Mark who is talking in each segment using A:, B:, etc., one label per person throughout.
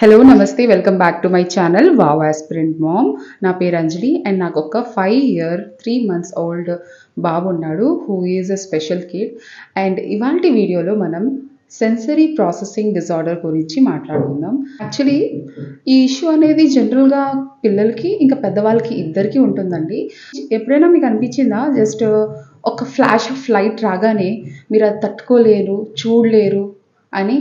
A: Hello నమస్తే welcome back to my channel wow aspirant mom. నా పేరు అంజలి అండ్ నాకు ఒక 5 year 3 months ఓల్డ్ బాబు ఉన్నాడు who is a special kid. And ఇవాళ వీడియోలో మనం సెన్సరీ ప్రాసెసింగ్ డిజార్డర్ గురించి మాట్లాడుకుందాం. యాక్చువల్లీ ఈ ఇష్యూ అనేది జనరల్గా పిల్లలకి ఇంకా పెద్దవాళ్ళకి ఇద్దరికి ఉంటుందండి. ఎప్పుడైనా మీకు అనిపించిందా జస్ట్ ఒక ఫ్లాష్ ఆఫ్ లైట్ రాగానే మీరు అది తట్టుకోలేరు, చూడలేరు అని?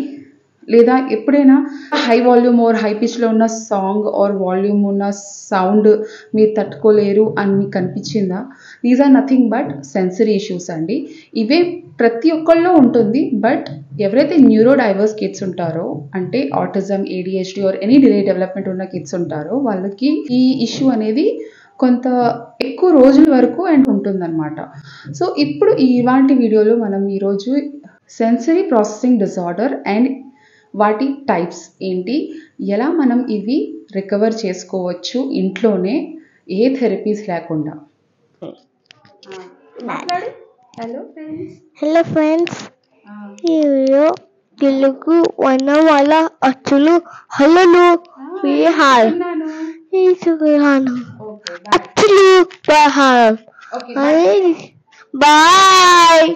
A: లేదా ఎప్పుడైనా హై వాల్యూమ్ ఆర్ హై పిచ్లో ఉన్న సాంగ్ ఆర్ వాల్యూమ్ ఉన్న సౌండ్ మీరు తట్టుకోలేరు అని మీకు అనిపించిందా? These are nothing but sensory issues అండి. ఇవే ప్రతి ఒక్కళ్ళలో ఉంటుంది. బట్ ఎవరైతే న్యూరో డైవర్స్ కిడ్స్ ఉంటారో, అంటే autism, ADHD or any delay development ఉన్న కిడ్స్ ఉంటారో వాళ్ళకి ఈ ఇష్యూ అనేది కొంత ఎక్కువ రోజుల వరకు అండ్ ఉంటుందన్నమాట. సో ఇప్పుడు ఇవాంటి వీడియోలో మనం ఈరోజు సెన్సరీ ప్రాసెసింగ్ డిజార్డర్ అండ్ వాటి టైప్స్ ఏంటి, ఎలా మనం ఇవి రికవర్ చేసుకోవచ్చు ఇంట్లోనే ఏ థెరపీస్ లేకుండా.
B: హలో ఫ్రెండ్స్, ఈ వీడియో తెలుగు వన్న వాళ్ళ అచ్చులు హల్లులు విహార్ ఈసుకురాను అచ్చులు విహార్. Bye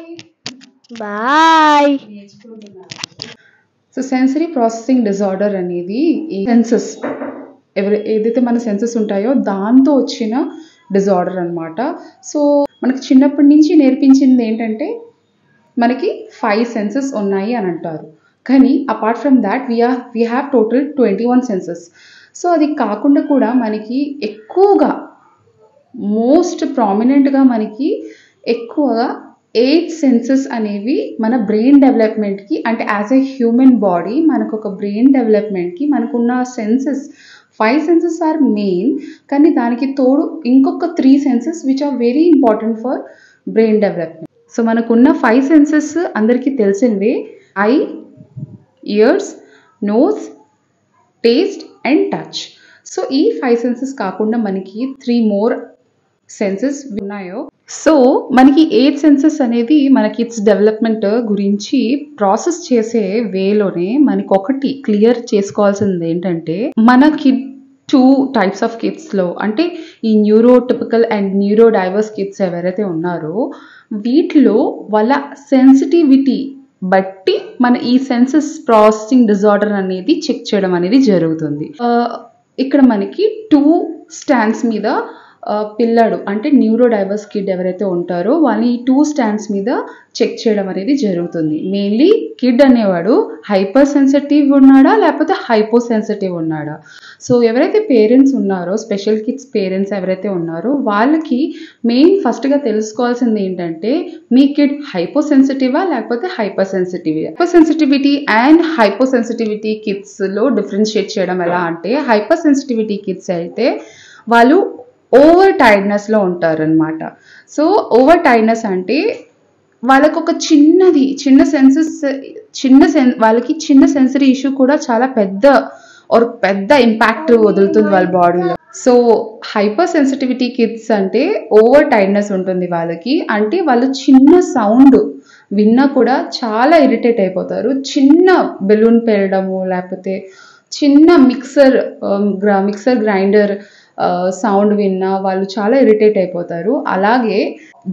B: bye.
A: So sensory processing disorder అనేది సెన్సెస్ ఏదైతే మన సెన్సెస్ ఉంటాయో దాంతో వచ్చిన డిజార్డర్ అనమాట. సో మనకి చిన్నప్పటి నుంచి నేర్పించింది ఏంటంటే మనకి 5 సెన్సెస్ ఉన్నాయి అని అంటారు. కానీ apart from that we have total 21 senses. So అది కాకుండా కూడా మనకి ఎక్కువగా మోస్ట్ ప్రామినెంట్గా మనకి ఎక్కువగా 8 సెన్సెస్ అనేవి మన బ్రెయిన్ డెవలప్మెంట్కి, అంటే యాజ్ ఎ హ్యూమన్ బాడీ మనకు ఒక బ్రెయిన్ డెవలప్మెంట్కి మనకున్న సెన్సెస్ 5 సెన్సెస్ ఆర్ మెయిన్. కానీ దానికి తోడు ఇంకొక 3 senses which are very important for brain development. So మనకున్న 5 సెన్సెస్ అందరికీ తెలిసినవే: eye, ears, nose, taste and touch. So ఈ 5 సెన్సెస్ కాకుండా మనకి 3 more సెన్సెస్ ఉన్నాయో. సో మనకి 8 సెన్సెస్ అనేది మన కిడ్స్ డెవలప్మెంట్ గురించి ప్రాసెస్ చేసే వేలోనే మనకి ఒకటి క్లియర్ చేసుకోవాల్సింది ఏంటంటే, మన కిడ్ 2 టైప్స్ ఆఫ్ కిడ్స్లో, అంటే ఈ న్యూరోటిపికల్ అండ్ న్యూరో డైవర్స్ కిడ్స్ ఎవరైతే ఉన్నారో వీటిలో వాళ్ళ సెన్సిటివిటీ బట్టి మన ఈ సెన్సెస్ ప్రాసెసింగ్ డిజార్డర్ అనేది చెక్ చేయడం అనేది జరుగుతుంది. ఇక్కడ మనకి 2 స్టాండ్స్ మీద పిల్లాడు అంటే న్యూరో డైవర్స్ కిడ్ ఎవరైతే ఉంటారో వాళ్ళని ఈ 2 స్టాండ్స్ మీద చెక్ చేయడం అనేది జరుగుతుంది. మెయిన్లీ కిడ్ అనేవాడు హైపర్ సెన్సిటివ్ ఉన్నాడా లేకపోతే హైపో సెన్సిటివ్ ఉన్నాడా. సో ఎవరైతే పేరెంట్స్ ఉన్నారో, స్పెషల్ కిడ్స్ పేరెంట్స్ ఎవరైతే ఉన్నారో వాళ్ళకి మెయిన్ ఫస్ట్గా తెలుసుకోవాల్సింది ఏంటంటే మీ కిడ్ హైపో సెన్సిటివా లేకపోతే హైపర్ సెన్సిటివా. Hyper sensitivity and hypo sensitivity కిడ్స్లో డిఫరెన్షియేట్ చేయడం ఎలా అంటే, హైపర్ సెన్సిటివిటీ కిడ్స్ అయితే వాళ్ళు ఓవర్ టైర్డ్నెస్లో ఉంటారనమాట. సో ఓవర్ టైర్డ్నెస్ అంటే వాళ్ళకు ఒక వాళ్ళకి చిన్న సెన్సరీ ఇష్యూ కూడా చాలా పెద్ద ఇంపాక్ట్ వదులుతుంది వాళ్ళ బాడీలో. సో హైపర్ సెన్సిటివిటీ కిడ్స్ అంటే ఓవర్ టైర్డ్నెస్ ఉంటుంది వాళ్ళకి. అంటే వాళ్ళు చిన్న సౌండ్ విన్నా కూడా చాలా ఇరిటేట్ అయిపోతారు. చిన్న బెలూన్ పేలడము లేకపోతే చిన్న మిక్సర్ గ్రైండర్ సౌండ్ విన్నా వాళ్ళు చాలా ఇరిటేట్ అయిపోతారు. అలాగే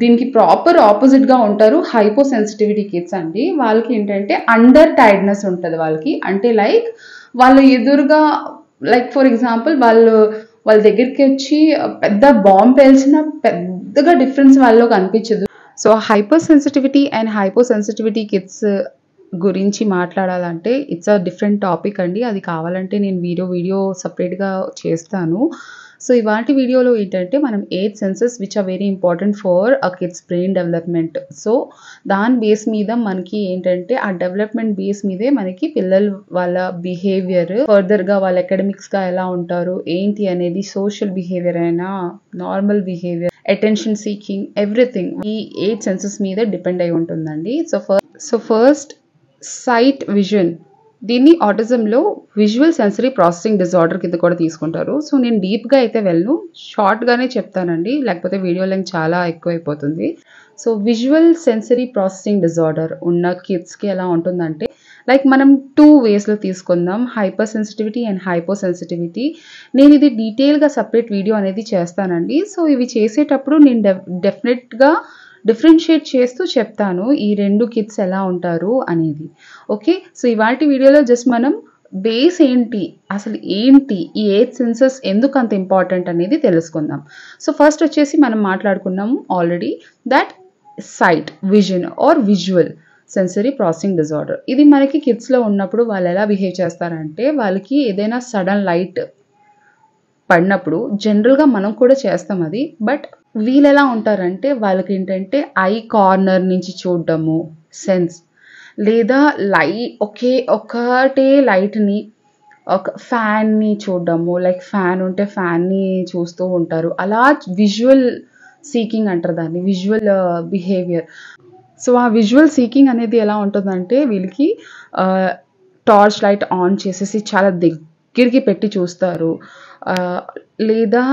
A: దీనికి ప్రాపర్ ఆపోజిట్గా ఉంటారు హైపో సెన్సిటివిటీ కిడ్స్ అండి. వాళ్ళకి ఏంటంటే అండర్ టైర్డ్నెస్ ఉంటుంది వాళ్ళకి. అంటే లైక్ వాళ్ళ ఎదురుగా, లైక్ ఫర్ ఎగ్జాంపుల్ వాళ్ళ దగ్గరికి వచ్చి పెద్ద బాంబ్ పేల్చిన పెద్దగా డిఫరెన్స్ వాళ్ళలో కనిపించదు. So hyper sensitivity and hypo sensitivity kids గురించి మాట్లాడాలంటే ఇట్స్ అ డిఫరెంట్ టాపిక్ అండి. అది కావాలంటే నేను వీడియో సపరేట్గా చేస్తాను. సో ఇవాటి వీడియోలో ఏంటంటే మనం 8 senses which are very important for a kid's brain development. So దాని బేస్ మీద మనకి ఏంటంటే ఆ డెవలప్మెంట్ బేస్ మీదే మనకి పిల్లలు వాళ్ళ బిహేవియర్ ఫర్దర్గా వాళ్ళ అకాడమిక్స్గా ఎలా ఉంటారు ఏంటి అనేది, సోషల్ బిహేవియర్ అయినా normal behaviour, attention seeking, everything ఈ 8 సెన్సెస్ మీద డిపెండ్ అయి ఉంటుందండి. So first sight vision. దీన్ని ఆటిజంలో విజువల్ సెన్సరీ ప్రాసెసింగ్ డిజార్డర్ కింద కూడా తీసుకుంటారు. సో నేను డీప్గా అయితే వెళ్ళను, షార్ట్గానే చెప్తానండి, లేకపోతే వీడియో లెంగ్త్ చాలా ఎక్కువైపోతుంది. So visual sensory processing disorder ఉన్న కిడ్స్కి ఎలా ఉంటుందంటే, లైక్ మనం 2 వేస్లో తీసుకుందాం, hyper sensitivity and hypo sensitivity. నేను ఇది డీటెయిల్గా సపరేట్ వీడియో అనేది చేస్తానండి. సో ఇవి చేసేటప్పుడు నేను డెఫినెట్గా డిఫరెన్షియేట్ చేస్తూ చెప్తాను ఈ 2 కిడ్స్ ఎలా ఉంటారు అనేది. ఓకే, సో ఇవాల్టి వీడియోలో జస్ట్ మనం బేస్ ఏంటి, అసలు ఏంటి ఈ 8 సెన్సెస్ ఎందుకు అంత ఇంపార్టెంట్ అనేది తెలుసుకుందాం. సో ఫస్ట్ వచ్చేసి మనం మాట్లాడుకున్నాము already that sight, vision or visual sensory processing disorder. ఇది మనకి కిడ్స్లో ఉన్నప్పుడు వాళ్ళు ఎలా బిహేవ్ చేస్తారంటే, వాళ్ళకి ఏదైనా సడన్ లైట్ పడినప్పుడు జనరల్గా మనం కూడా చేస్తాం అది, బట్ వీళ్ళు ఎలా ఉంటారంటే వాళ్ళకి ఏంటంటే ఐ కార్నర్ నుంచి చూడడము సెన్స్, లేదా ఒకటే లైట్ని ఒక ఫ్యాన్ని చూడడము, లైక్ ఫ్యాన్ ఉంటే ఫ్యాన్ని చూస్తూ ఉంటారు. అలా విజువల్ సీకింగ్ అంటారు దాన్ని, విజువల్ బిహేవియర్. సో ఆ విజువల్ సీకింగ్ అనేది ఎలా ఉంటుందంటే వీళ్ళకి టార్చ్ లైట్ ఆన్ చేసేసి చాలా దగ్గరికి పెట్టి చూస్తారు, లేదా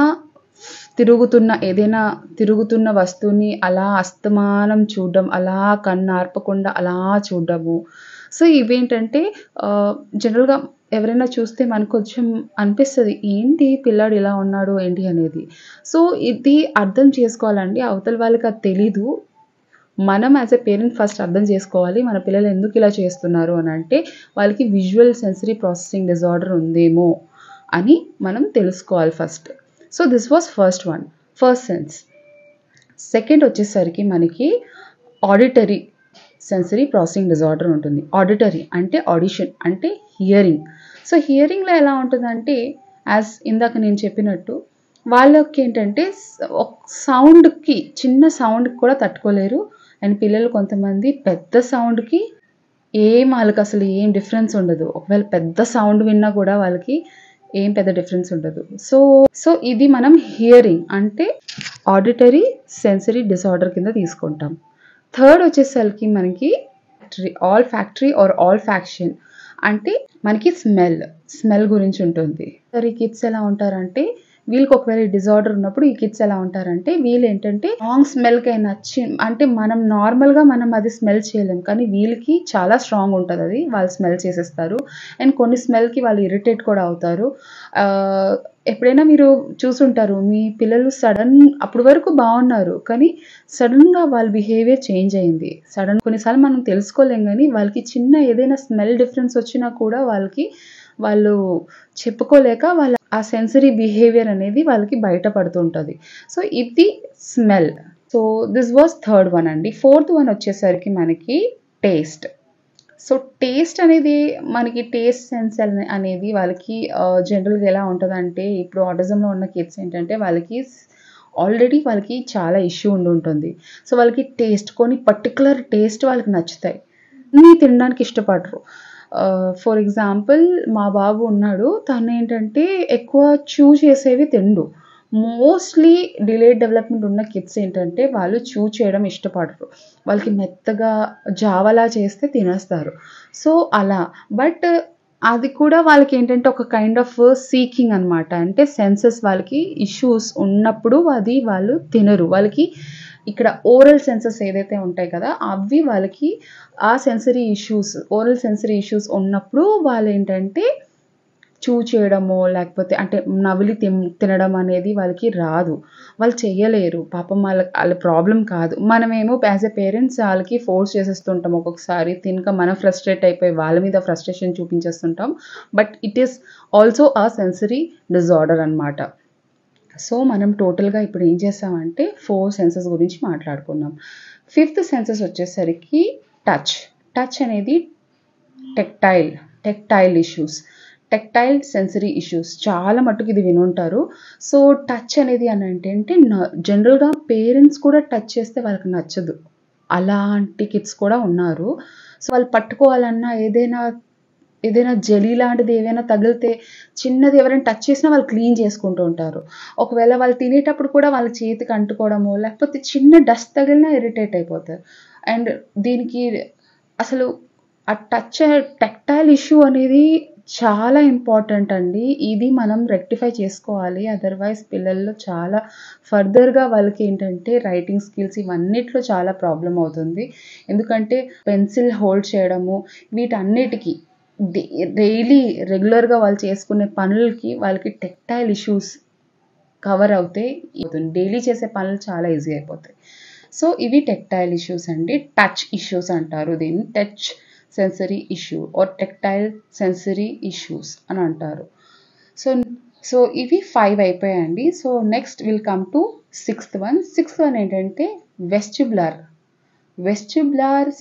A: తిరుగుతున్న వస్తువుని అలా అస్తమానం చూడడం, అలా కన్ను ఆర్పకుండా అలా చూడడము. సో ఇవేంటంటే జనరల్గా ఎవరైనా చూస్తే మనకు కొంచెం అనిపిస్తుంది, ఏంటి పిల్లాడు ఇలా ఉన్నాడు ఏంటి అనేది. సో ఇది అర్థం చేసుకోవాలండి, అవతల వాళ్ళకి అది తెలీదు. మనం యాజ్ ఎ పేరెంట్ ఫస్ట్ అర్థం చేసుకోవాలి మన పిల్లలు ఎందుకు ఇలా చేస్తున్నారు అని అంటే వాళ్ళకి విజువల్ సెన్సరీ ప్రాసెసింగ్ డిజార్డర్ ఉందేమో అని మనం తెలుసుకోవాలి first. So this was first sense. Second వచ్చేసరికి మనకి ఆడిటరీ సెన్సరీ ప్రాసెసింగ్ డిజార్డర్ ఉంటుంది. ఆడిటరీ అంటే ఆడిషన్ అంటే హియరింగ్. సో హియరింగ్లో ఎలా ఉంటుందంటే యాజ్ ఇందాక నేను చెప్పినట్టు వాళ్ళకి ఏంటంటే సౌండ్కి, చిన్న సౌండ్కి కూడా తట్టుకోలేరు. అండ్ పిల్లలు కొంతమంది పెద్ద సౌండ్కి వాళ్ళకి అసలు ఏం డిఫరెన్స్ ఉండదు. ఒకవేళ పెద్ద సౌండ్ విన్నా కూడా వాళ్ళకి ఏం పెద్ద డిఫరెన్స్ ఉండదు. సో ఇది మనం హియరింగ్ అంటే ఆడిటరీ సెన్సరీ డిసార్డర్ కింద తీసుకుంటాం. థర్డ్ వచ్చేసరికి మనకి ఆల్ ఫ్యాక్షన్ అంటే మనకి స్మెల్ గురించి ఉంటుంది. ఈ కిడ్స్ ఎలా ఉంటారంటే వీళ్ళకి ఒకవేళ డిజార్డర్ ఉన్నప్పుడు ఈ కిడ్స్ ఎలా ఉంటారంటే వీళ్ళు ఏంటంటే స్ట్రాంగ్ స్మెల్కి నచ్చి, అంటే మనం నార్మల్గా మనం అది స్మెల్ చేయలేం, కానీ వీళ్ళకి చాలా స్ట్రాంగ్ ఉంటుంది అది, వాళ్ళు స్మెల్ చేసేస్తారు. అండ్ కొన్ని స్మెల్కి వాళ్ళు ఇరిటేట్ కూడా అవుతారు. ఎప్పుడైనా మీరు చూసుంటారు మీ పిల్లలు అప్పటి వరకు బాగున్నారు కానీ సడన్గా వాళ్ళ బిహేవియర్ చేంజ్ అయింది. కొన్నిసార్లు మనం తెలుసుకోలేం, కానీ వాళ్ళకి చిన్న ఏదైనా స్మెల్ డిఫరెన్స్ వచ్చినా కూడా వాళ్ళు చెప్పుకోలేక వాళ్ళ ఆ సెన్సరీ బిహేవియర్ అనేది వాళ్ళకి బయటపడుతుంటుంది. సో ఇది smell. So this was third one అండి. ఫోర్త్ వన్ వచ్చేసరికి మనకి టేస్ట్. సో టేస్ట్ అనేది మనకి టేస్ట్ సెన్స్ అనేది వాళ్ళకి జనరల్గా ఎలా ఉంటుందంటే, ఇప్పుడు ఆటిజంలో ఉన్న కిడ్స్ ఏంటంటే వాళ్ళకి చాలా ఇష్యూ ఉంటుంది. సో వాళ్ళకి కొన్ని పర్టికులర్ టేస్ట్ వాళ్ళకి నచ్చుతాయి, అన్నీ తినడానికి ఇష్టపడరు. ఫర్ ఎగ్జాంపుల్ మా బాబు ఉన్నాడు, తను ఏంటంటే ఎక్కువ చూ చేసేవి తిండు. మోస్ట్లీ డిలేడ్ డెవలప్మెంట్ ఉన్న కిడ్స్ ఏంటంటే వాళ్ళు చూ చేయడం ఇష్టపడరు, వాళ్ళకి మెత్తగా జావలా చేస్తే తినేస్తారు. సో అలా, బట్ అది కూడా వాళ్ళకి ఏంటంటే ఒక కైండ్ ఆఫ్ సీకింగ్ అనమాట. అంటే సెన్సెస్ వాళ్ళకి ఇష్యూస్ ఉన్నప్పుడు వాళ్ళు తినరు. వాళ్ళకి ఇక్కడ ఓరల్ సెన్సెస్ ఏదైతే ఉంటాయి కదా అవి వాళ్ళకి ఆ ఓరల్ సెన్సరీ ఇష్యూస్ ఉన్నప్పుడు వాళ్ళు ఏంటంటే చూ చేయడమో లేకపోతే అంటే నవిలి తినడం అనేది వాళ్ళకి రాదు, వాళ్ళు చెయ్యలేరు. పాపం వాళ్ళ ప్రాబ్లం కాదు. మనమేమో యాజ్ ఎ పేరెంట్స్ వాళ్ళకి ఫోర్స్ చేసేస్తుంటాం, ఒక్కొక్కసారి తినక మనం ఫ్రస్ట్రేట్ అయిపోయి వాళ్ళ మీద ఫ్రస్ట్రేషన్ చూపించేస్తుంటాం. బట్ ఇట్ ఈస్ ఆల్సో ఆ సెన్సరీ డిజార్డర్ అనమాట. సో మనం టోటల్గా ఇప్పుడు ఏం చేస్తామంటే 4 సెన్సెస్ గురించి మాట్లాడుకున్నాం. ఫిఫ్త్ సెన్సెస్ వచ్చేసరికి టచ్ అనేది టెక్టైల్ సెన్సరీ ఇష్యూస్ చాలా మట్టుకు ఇది వినుంటారు. సో టచ్ అనేది అని అంటే జనరల్గా పేరెంట్స్ కూడా టచ్ చేస్తే వాళ్ళకి నచ్చదు, అలాంటి కిడ్స్ కూడా ఉన్నారు. సో వాళ్ళు పట్టుకోవాలన్నా ఏదైనా జెలీ లాంటిది ఏవైనా తగిలితే చిన్నది ఎవరైనా టచ్ చేసినా వాళ్ళు క్లీన్ చేసుకుంటూ ఉంటారు. ఒకవేళ వాళ్ళు తినేటప్పుడు కూడా వాళ్ళ చేతికి అంటుకోవడము లేకపోతే చిన్న డస్ట్ తగిలినా ఇరిటేట్ అయిపోతారు. అండ్ దీనికి అసలు ఆ టెక్టైల్ ఇష్యూ అనేది చాలా ఇంపార్టెంట్ అండి. ఇది మనం రెక్టిఫై చేసుకోవాలి. అదర్‌వైజ్ పిల్లల్లో చాలా ఫర్దర్‌గా వాళ్ళకేంటంటే రైటింగ్ స్కిల్స్ ఇవన్నిట్లో చాలా ప్రాబ్లమ్ అవుతుంది. ఎందుకంటే పెన్సిల్ హోల్డ్ చేయడము వీటన్నిటికి డే డైలీ రెగ్యులర్‌గా వాళ్ళు చేసుకునే పనులకి వాళ్ళకి టెక్టైల్ ఇష్యూస్ కవర్ అవుతే డైలీ చేసే పనులు చాలా ఈజీ అయిపోతాయి. సో ఇవి టెక్టైల్ ఇష్యూస్ అండి. టచ్ ఇష్యూస్ అంటారు దీన్ని. Touch sensory issue or tactile sensory issues అని అంటారు. సో ఇవి 5 అయిపోయాయండి. So next will come to sixth one ఏంటంటే వెస్టిబ్యులర్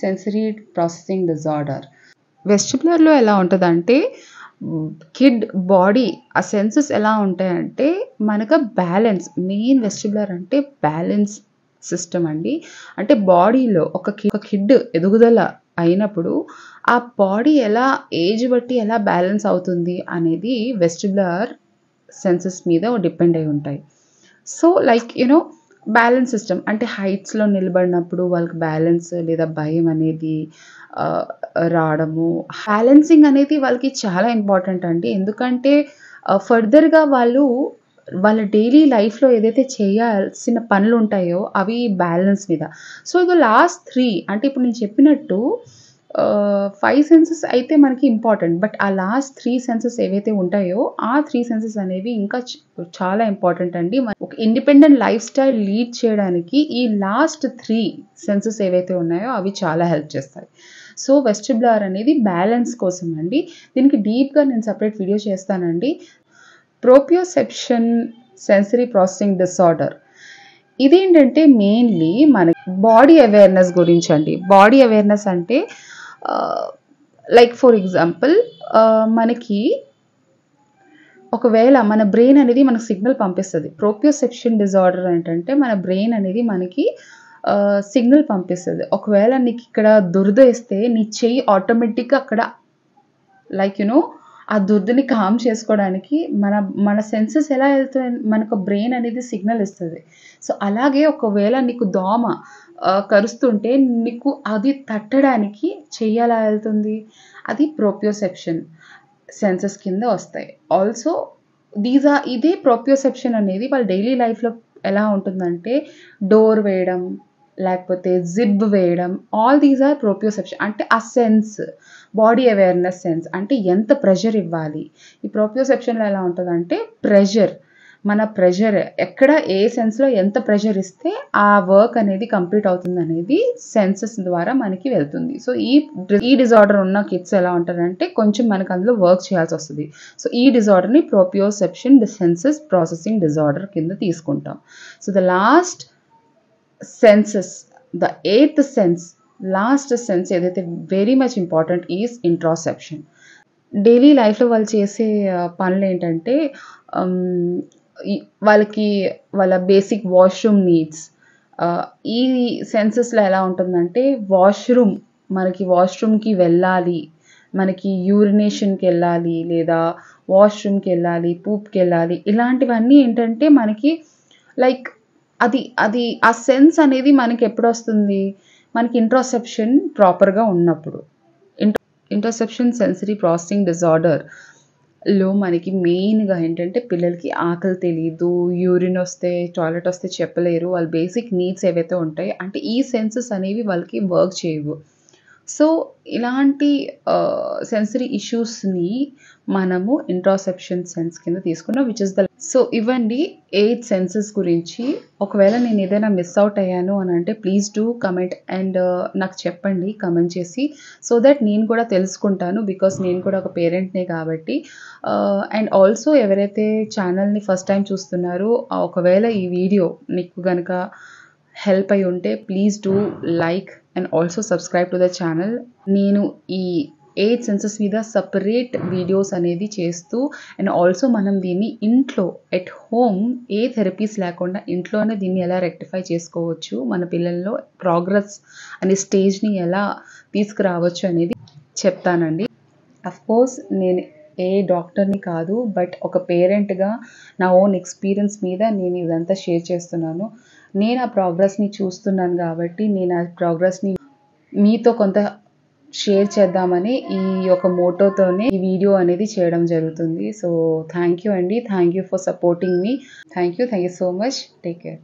A: సెన్సరీ ప్రాసెసింగ్ డిజార్డర్. వెస్టిబ్యులర్‌లో ఎలా ఉంటదంటే కిడ్ బాడీ ఆ సెన్సెస్ ఎలా ఉంటాయంటే మనకు బ్యాలెన్స్ మెయిన్ వెస్టిబ్యులర్ అంటే బ్యాలెన్స్ సిస్టమ్ అండి. అంటే బాడీలో ఒక కిడ్ ఎదుగుదల అయినప్పుడు ఆ బాడీ ఎలా ఏజ్ బట్టి ఎలా బ్యాలెన్స్ అవుతుంది అనేది వెస్టిబ్యులర్ సెన్సెస్ మీద డిపెండ్ అయి ఉంటాయి. సో లైక్ బ్యాలెన్స్ సిస్టమ్ అంటే హైట్స్‌లో నిలబడినప్పుడు వాళ్ళకి బ్యాలెన్స్ లేదా భయం అనేది రావడము. బ్యాలెన్సింగ్ అనేది వాళ్ళకి చాలా ఇంపార్టెంట్ అండి. ఎందుకంటే ఫర్దర్‌గా వాళ్ళ డైలీ లైఫ్‌లో ఏదైతే చేయాల్సిన పనులుంటాయో అవి బ్యాలెన్స్ మీద. సో ఇది లాస్ట్ 3 అంటే ఇప్పుడు నేను చెప్పినట్టు 5 సెన్సెస్ అయితే మనకి ఇంపార్టెంట్. బట్ ఆ లాస్ట్ 3 సెన్సెస్ ఏవైతే ఉంటాయో ఆ 3 సెన్సెస్ అనేవి ఇంకా చాలా ఇంపార్టెంట్ అండి. ఒక ఇండిపెండెంట్ లైఫ్ స్టైల్ లీడ్ చేయడానికి ఈ లాస్ట్ 3 సెన్సెస్ ఏవైతే ఉన్నాయో అవి చాలా హెల్ప్ చేస్తాయి. సో వెస్టిబ్యులర్ అనేది బ్యాలెన్స్ కోసం అండి. దీనికి డీప్‌గా నేను సెపరేట్ వీడియో చేస్తానండి. Proprioception sensory processing disorder. ఇదేంటంటే మెయిన్‌లీ మన బాడీ అవేర్‌నెస్ గురించి అండి. బాడీ అవేర్‌నెస్ అంటే లైక్ ఫర్ ఎగ్జాంపుల్ మనకి ఒకవేళ మన బ్రెయిన్ అనేది మనకు సిగ్నల్ పంపిస్తది. ప్రోప్రియోసెప్షన్ డిసార్డర్ ఏంటంటే మన బ్రెయిన్ అనేది మనకి సిగ్నల్ పంపిస్తది. ఒకవేళ నీకు ఇక్కడ దురదేస్తే నీ చెయ్యి ఆటోమేటిక్‌గా అక్కడ లైక్ ఆ దురదని కామ్ చేసుకోవడానికి మన సెన్సెస్ ఎలా వెళ్తాయి మనకు బ్రెయిన్ అనేది సిగ్నల్ ఇస్తది. సో అలాగే ఒకవేళ నీకు దోమ కరుస్తుంటే నీకు అది తట్టడానికి చెయ్యి ఎలా వెళ్తుంది? అది ప్రోప్రియోసెప్షన్ సెన్సెస్ కింద వస్తాయి. ఆల్సో ఇదే ప్రోప్రియోసెప్షన్ అనేది వాళ్ళ డైలీ లైఫ్‌లో ఎలా ఉంటుందంటే డోర్ వేయడం, లేకపోతే జిప్ వేయడం ఆల్ దీస్ ఆర్ ప్రోప్రియోసెప్షన్. అంటే ఆ సెన్స్ బాడీ అవేర్‌నెస్ సెన్స్ అంటే ఎంత ప్రెషర్ ఇవ్వాలి. ఈ ప్రోప్రియోసెప్షన్‌లో ఎలా ఉంటదంటే మన ప్రెషర్ ఎక్కడ ఏ సెన్స్‌లో ఎంత ప్రెషర్ ఇస్తే ఆ వర్క్ అనేది కంప్లీట్ అవుతుందనేది సెన్సెస్ ద్వారా మనకి వెళ్తుంది. సో ఈ డిజార్డర్ ఉన్న కిడ్స్ ఎలా ఉంటారంటే కొంచెం మనకు అందులో వర్క్ చేయాల్సొస్తది. సో ఈ డిజార్డర్‌ని ప్రోప్రియోసెప్షన్ సెన్సెస్ ప్రాసెసింగ్ డిజార్డర్ కింద తీసుకుంటాం. So the last senses the 8th sense last sense ఏదైతే very much important is interoception. Daily లైఫ్‌లో వాళ్ళు చేసే పనులేంటంటే వాళ్ళకి వాళ్ళ బేసిక్ వాష్‌రూమ్ నీడ్స్. ఈ సెన్సెస్‌లో ఎలా ఉంటుందంటే మనకి వాష్‌రూమ్‌కి వెళ్ళాలి, మనకి యూరినేషన్‌కెళ్ళాలి లేదా వాష్‌రూమ్‌కెళ్ళాలి, పూప్‌కెళ్ళాలి ఇలాంటివన్నీ ఏంటంటే మనకి లైక్ అది ఆ సెన్స్ అనేది మనకి ఎప్పుడొస్తుంది? మనకి ఇంట్రాసెప్షన్ ప్రాపర్‌గా ఉన్నప్పుడు. ఇంటర్సెప్షన్ సెన్సరీ ప్రాసెసింగ్ డిజార్డర్‌లో మనకి మెయిన్‌గా ఏంటంటే పిల్లలకి ఆకలి తెలీదు, యూరిన్ వస్తే, టాయిలెట్ వస్తే చెప్పలేరు. వాళ్ళ బేసిక్ నీడ్స్ ఏవైతే ఉంటాయో అంటే ఈ సెన్సెస్ అనేవి వాళ్ళకి వర్క్ చేయవు. సో ఇలాంటి సెన్సరీ ఇష్యూస్‌ని మనము ఇంట్రాసెప్షన్ సెన్స్ కింద తీసుకున్నాం విచ్ ఇస్ సో ఇవ్వండి 8 సెన్సెస్ గురించి. ఒకవేళ నేను ఏదైనా మిస్ అవుట్ అయ్యాను అని అంటే ప్లీజ్ డూ కమెంట్ అండ్ నాకు చెప్పండి కమెంట్ చేసి. సో దట్ నేను కూడా తెలుసుకుంటాను బికాస్ నేను కూడా ఒక పేరెంట్‌నే కాబట్టి. అండ్ ఆల్సో ఎవరైతే ఛానల్‌ని ఫస్ట్ టైం చూస్తున్నారో ఒకవేళ ఈ వీడియో మీకు గనక హెల్ప్ అయి ఉంటే please do like and also subscribe to the channel. నేను ఈ 8 సెన్సెస్ మీద సెపరేట్ వీడియోస్ అనేది చేస్తూ అండ్ ఆల్సో మనం దీన్ని ఇంట్లో ఎట్ హోమ్ ఏ థెరపీస్ లేకుండా ఇంట్లోనే దీన్ని ఎలా రెక్టిఫై చేసుకోవచ్చు, మన పిల్లల్లో ప్రోగ్రెస్ అనే స్టేజ్‌ని ఎలా తీసుకురావచ్చు అనేది చెప్తానండి. అఫ్కోర్స్ నేను ఏ డాక్టర్‌ని కాదు, బట్ ఒక పేరెంట్‌గా నా ఓన్ ఎక్స్‌పీరియన్స్ మీద నేను ఇదంతా షేర్ చేస్తున్నాను. నేను ఆ ప్రోగ్రెస్‌ని చూస్తున్నాను కాబట్టి నేను ఆ ప్రోగ్రెస్‌ని మీతో కొంత షేర్ చేద్దామని ఈ యొక్క మోటోతోనే ఈ వీడియో అనేది చేయడం జరుగుతుంది. సో థ్యాంక్ యూ అండి. Thank you for supporting me. Thank you so much. Take care.